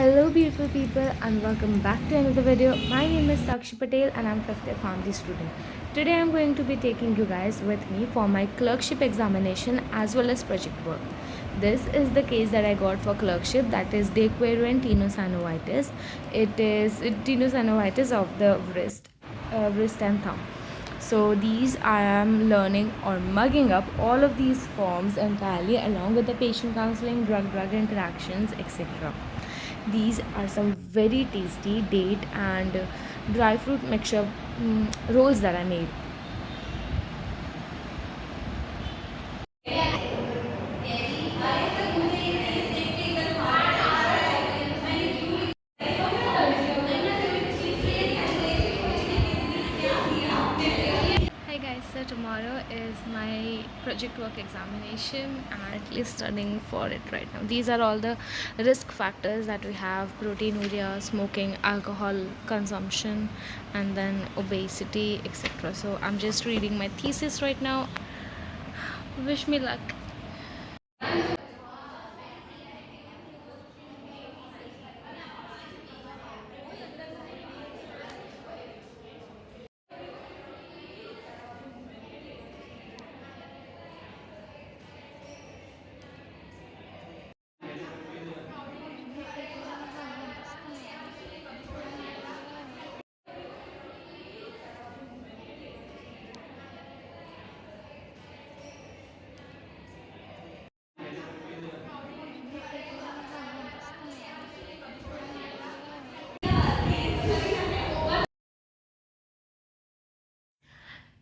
Hello beautiful people and welcome back to another video. My name is Sakshi Patel and I'm 5th year PharmD student. Today I'm going to be taking you guys with me for my clerkship examination as well as project work. This is the case that I got for clerkship, that is Dequarian tenosynovitis. It is tenosynovitis of the wrist and thumb. So these I am learning or mugging up all of these forms entirely along with the patient counseling, drug interactions, etc. These are some very tasty date and dry fruit mixture rolls that I made. Hi guys, so tomorrow is my project work examination and I'm actually studying for it right now. These are all the risk factors that we have: proteinuria, smoking, alcohol consumption, and then obesity, etc. So I'm just reading my thesis right now. Wish me luck.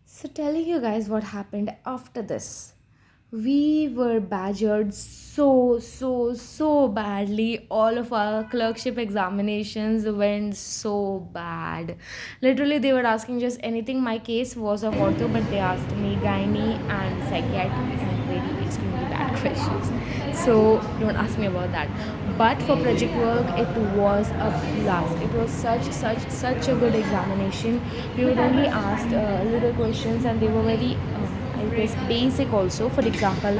So, telling you guys what happened after this. We were badgered so badly. All of our clerkship examinations went so bad. Literally, they were asking just anything. My case was of ortho, but they asked me gynae and psychiatry and very extremely bad questions. So, don't ask me about that. But for project work, it was a blast. It was such a good examination. We would only ask little questions, and they were very I guess basic also. For example,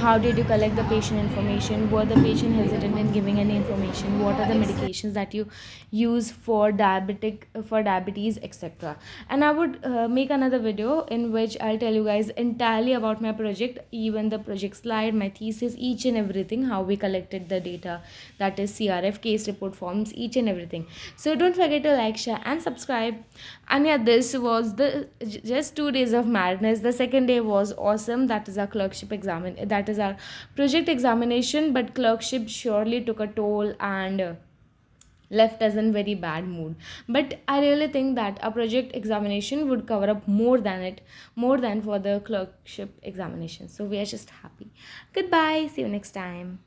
how did you collect the patient information? Were the patient hesitant in giving any information? What are the medications that you use for diabetes, etc. And I would make another video in which I'll tell you guys entirely about my project, even the project slide, my thesis, each and everything, how we collected the data, that is CRF, case report forms, each and everything. So don't forget to like, share and subscribe. And yeah, this was the just 2 days of madness. The second day was awesome. That is our clerkship that is our project examination, but clerkship surely took a toll and left us in very bad mood. But I really think that a project examination would cover up more than for the clerkship examination. So we are just happy. Goodbye, see you next time.